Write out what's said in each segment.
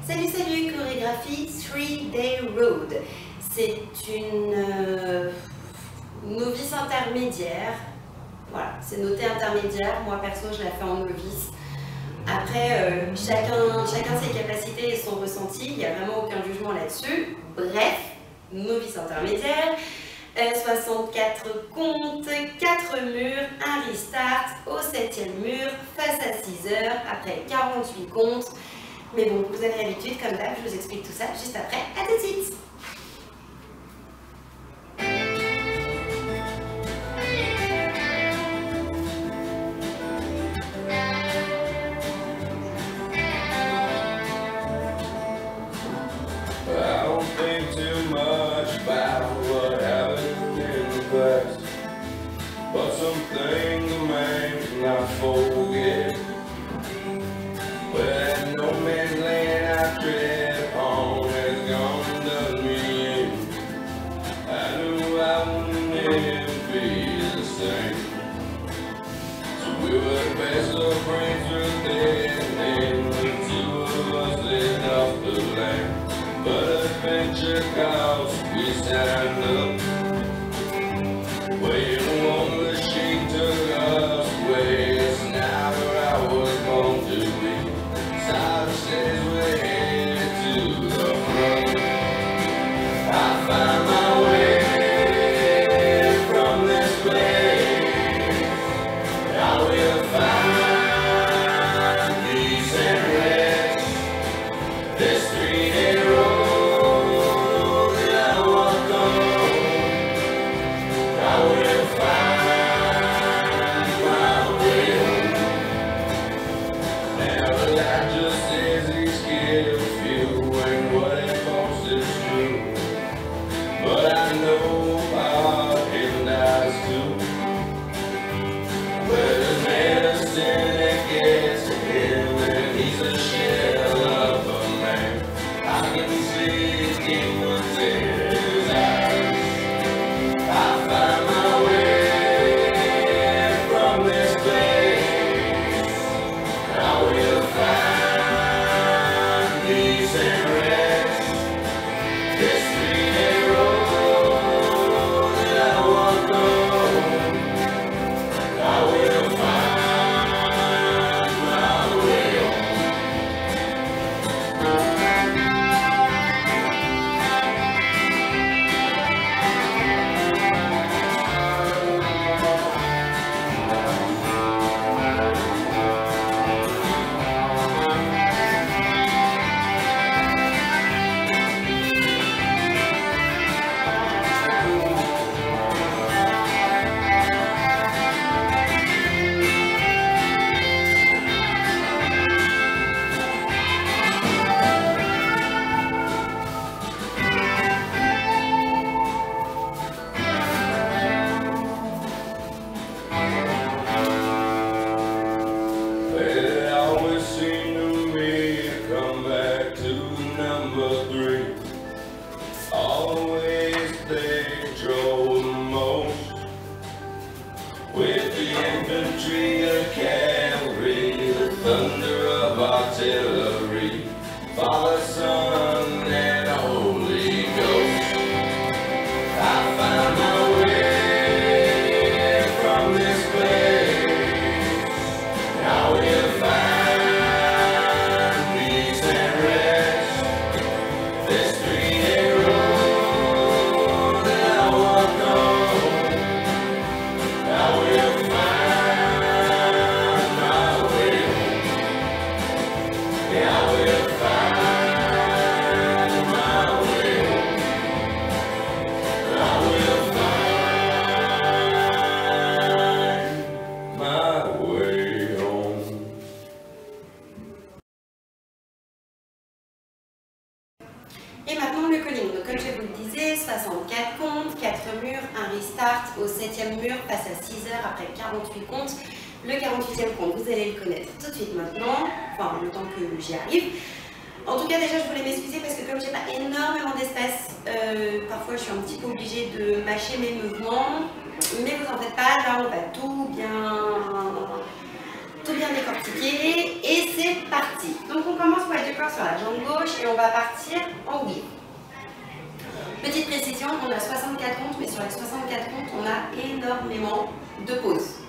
Salut, salut, chorégraphie 3-Day Road. C'est une novice intermédiaire. Voilà, c'est noté intermédiaire. Moi perso, je la fais en novice. Après, chacun ses capacités et son ressenti. Il n'y a vraiment aucun jugement là-dessus. Bref, novice intermédiaire. 64 comptes, 4 murs, un restart au 7e mur, face à 6 heures, après 48 comptes. Mais bon, vous avez l'habitude, comme d'hab, je vous explique tout ça juste après. À tout de suite. But some things a man cannot forget. Well, no man's land I tread upon has gone and done me in. I knew I would never be the same. So we were best of friends with dead, and then the two of us lived off the land. But adventure calls, we signed up. Well, the woman she took us away. It's not where I was born to be. Silence says we're headed to the front. I find my way from this place. I will find peace and rest. This 3-day road that I walk on. I will find my way home. Now life just says he's scared of you and what it wants is true. But I know my heart can die too. Where there's medicine that gets to him and he's a shell of a man. I can see his game was in his eyes. I find my way from this place. I will find peace and rest. This 3-day road that I walk on, I will find my way home. It always seemed to me to come back to number 3. Always they drove the most. With the infantry, the cavalry, the thunder of artillery, Father, Son, and Holy Ghost. I found my way from this place. I will find peace and rest. This 3-day road that I walk on, I will find my way home. Yeah, I will find my way home. I will find my way home. Et maintenant le calling. Donc comme je vous le disais, 64 comptes, 4 murs, un restart au 7e mur, face à 6 heures après 48 comptes. Le 48e compte, vous allez le connaître tout de suite maintenant, enfin le temps que j'y arrive. En tout cas déjà je voulais m'excuser parce que comme j'ai pas énormément d'espace, parfois je suis un petit peu obligée de mâcher mes mouvements. Mais vous en faites pas, là on va tout bien tout bien décortiqué et c'est parti. Donc on commence poids du corps sur la jambe gauche et on va partir en weave. Petite précision, on a 64 comptes, mais sur les 64 comptes, on a énormément de pauses.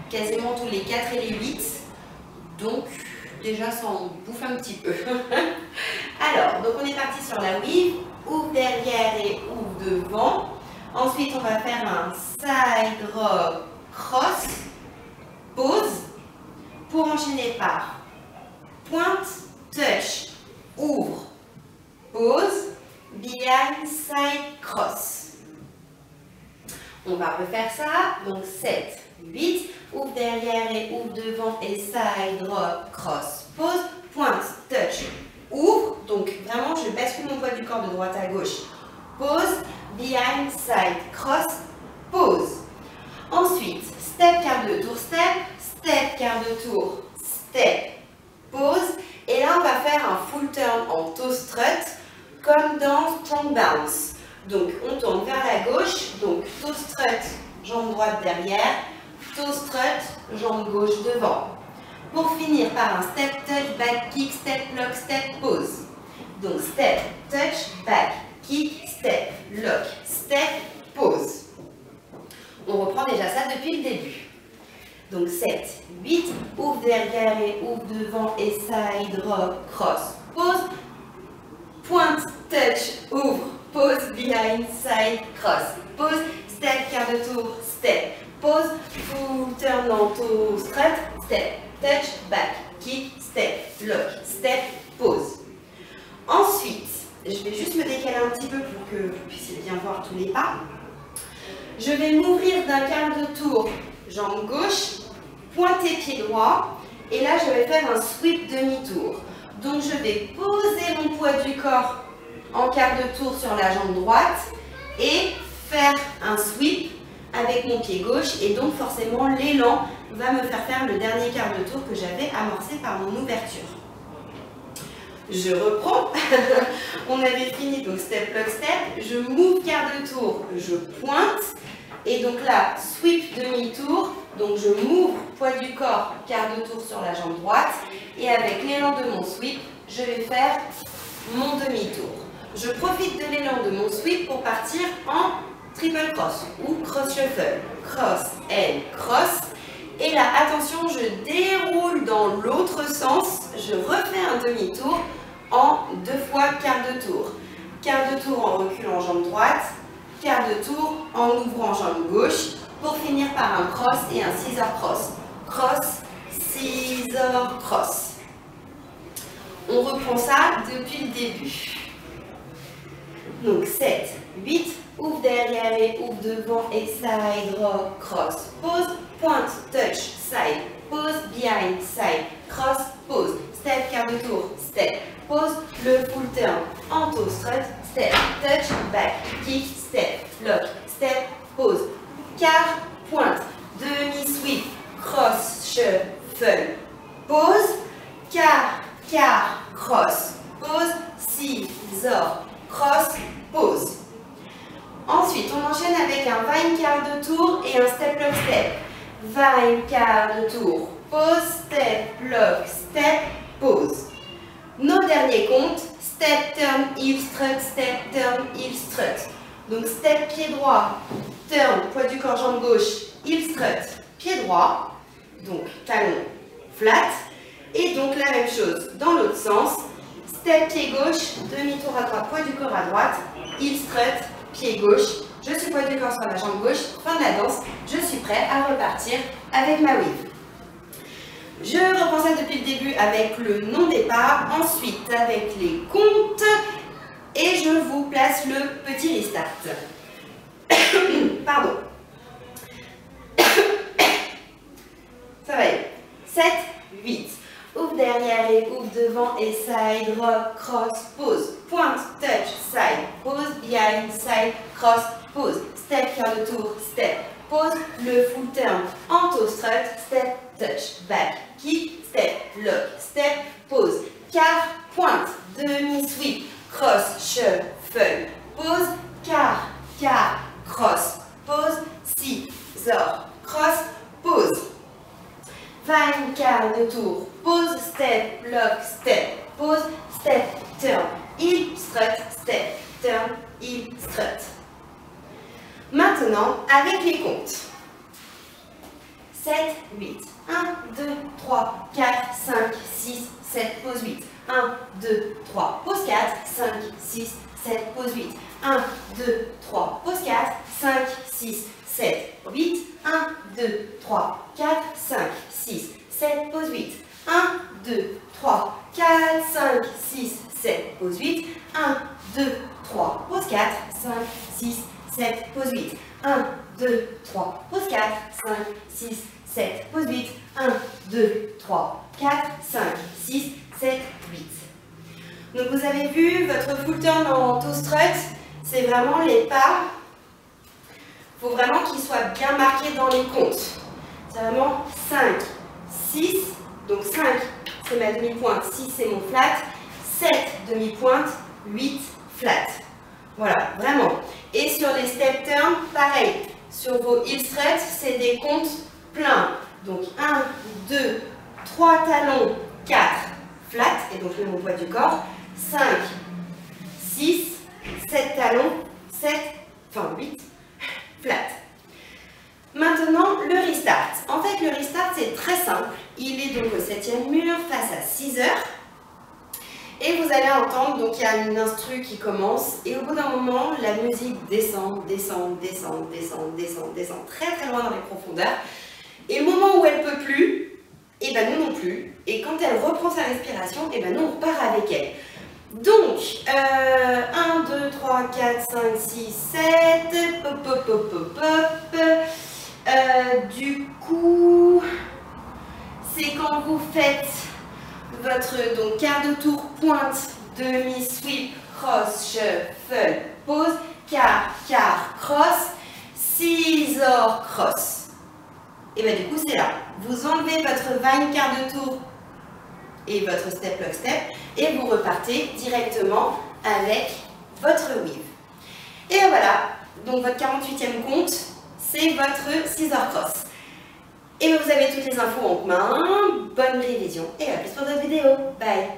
Quasiment tous les 4 et les 8. Donc déjà ça en bouffe un petit peu. Alors, donc on est parti sur la weave, ouvre derrière et ouvre devant. Ensuite, on va faire un side rock cross, pause, pour enchaîner par pointe, touch, ouvre, pause, behind, side, cross. On va refaire ça, donc 7, 8, ouvre derrière et ouvre devant et side rock, cross, pause, pointe, touch, ouvre, donc vraiment je bascule mon poids du corps de droite à gauche, pause, behind, side, cross, pause. Ensuite, step, quart de tour, step, quart de tour, step, pause. Et là, on va faire un full turn en toe strut, comme dans strong bounce. Donc, on tourne vers la gauche, donc toe strut, jambe droite derrière, toe strut, jambe gauche devant. Pour finir par un step, touch, back, kick, step, lock, step, pause. Donc, step, touch, back, kick, step, lock, step, pause. On reprend déjà ça depuis le début. Donc 7, 8, ouvre derrière et ouvre devant et side, rock, cross, pause. Pointe, touch, ouvre, pause, behind, side, cross, pause. Step, quart de tour, step, pause. Full turn en toe strut, step, touch, back, kick, step, lock, step, pause. Ensuite, je vais juste me décaler un petit peu pour que vous puissiez bien voir tous les pas. Je vais m'ouvrir d'un quart de tour, jambe gauche, pointer pied droit, et là je vais faire un sweep demi-tour. Donc je vais poser mon poids du corps en quart de tour sur la jambe droite et faire un sweep avec mon pied gauche, et donc forcément l'élan va me faire le dernier quart de tour que j'avais amorcé par mon ouverture. Je reprends, on avait fini donc step, lock, step, je move quart de tour, je pointe, et donc là, sweep demi-tour, donc je m'ouvre poids du corps, quart de tour sur la jambe droite, et avec l'élan de mon sweep, je vais faire mon demi-tour. Je profite de l'élan de mon sweep pour partir en triple cross ou cross shuffle, cross and cross. Et là, attention, je déroule dans l'autre sens, je refais un demi-tour en 2 fois quart de tour. Quart de tour en reculant jambe droite, quart de tour en ouvrant jambe gauche, pour finir par un cross et un scissor cross. Cross, scissor, cross. On reprend ça depuis le début. Donc 7, 8, ouvre derrière et ouvre devant et side, rock, cross, pause, pointe, touch, side, pause, behind, side, cross, pause, step, quart de tour, step, pause, le full turn en toe strut, step, touch, back, kick, step, lock, step, pause, quart, pointe, demi-sweep, cross, shuffle, pause, quart, cross, pause, scissor, cross, pause. Ensuite, on enchaîne avec un vine quart de tour et un step, lock, step. Vine quart de tour, pause, step, lock, step, pause. Nos derniers comptes, step, turn, heel, strut, step, turn, heel, strut. Donc step, pied droit, turn, poids du corps, jambe gauche, heel, strut, pied droit. Donc talon flat. Et donc la même chose dans l'autre sens. Step, pied gauche, demi-tour à droite, poids du corps à droite, heel, strut, pied gauche. Je suis poids du corps sur la jambe gauche, fin de la danse. Je suis prêt à repartir avec ma wave. Je reprends ça depuis le début avec le non-départ, ensuite avec les comptes, et je vous place le petit restart. Pardon. Ça va aller. 7, 8. Ouvre derrière et ouvre devant et side, rock, cross, pause. Pointe, touch, side, pause, behind, side, cross, pause. Step, quart de tour, step, pause. Le full turn en toe strut, step, touch, back, kick, step, lock, step, pause. Quart, pointe, demi-sweep, cross, shuffle, pause. Quart, cross, pause. Scissor, cross, pause. Vine, quart de tour, pause, step, lock, step, pause, step, turn, heel, strut, step, turn, heel, strut. Maintenant, avec les comptes. 7, 8, 1, 2, 3, 4, 5, 6, 7, pause 8. 1, 2, 3, pause 4, 5, 6, 7, pause 8. 1, 2, 3, pause 4, 5, 6, 7, 8. 1, 2, 3, 4, 5, 6, 7, pause 8. 1, 2, 3, 4, 5, 6, 7, pause 8. 1, 2, 3, pause 4, 5, 6, 7, pause 8. 1, 2, 3, pause 4, 5, 6, 7, pause 8. 1, 2, 3, 4, 5, 6, 7, 8. Donc vous avez vu, votre full turn en toe strut, c'est vraiment les pas. Il faut vraiment qu'ils soient bien marqués dans les comptes. C'est vraiment 5, 6, donc 5 c'est ma demi-pointe, 6 c'est mon flat, 7 demi-pointe, 8 flat. Voilà, vraiment. Et sur les step turns, pareil. Sur vos heel struts, c'est des comptes pleins. Donc 1, 2, 3 talons, 4 flat, et donc je mets mon poids du corps. 5, 6, 7 talons, 8 flat. Maintenant, le restart. En fait, le restart, c'est très simple. Il est donc au 7e mur, face à 6 heures. Et vous allez entendre, donc il y a une instru qui commence. Et au bout d'un moment, la musique descend, descend, descend, descend, descend, descend, très très loin dans les profondeurs. Et le moment où elle ne peut plus, et ben nous non plus. Et quand elle reprend sa respiration, et ben nous on repart avec elle. Donc, 1, 2, 3, 4, 5, 6, 7, pop, pop, pop, pop, pop. Du coup, c'est quand vous faites votre donc, quart de tour, pointe, demi, sweep, cross, shuffle, pause, quart, quart, cross, scissor, cross. Et bien du coup, c'est là. Vous enlevez votre vine quart de tour et votre step, lock, step, et vous repartez directement avec votre weave. Et ben voilà, donc votre 48e compte, c'est votre scissor cross. Et vous avez toutes les infos en main. Bonne révision et à plus pour d'autres vidéos. Bye!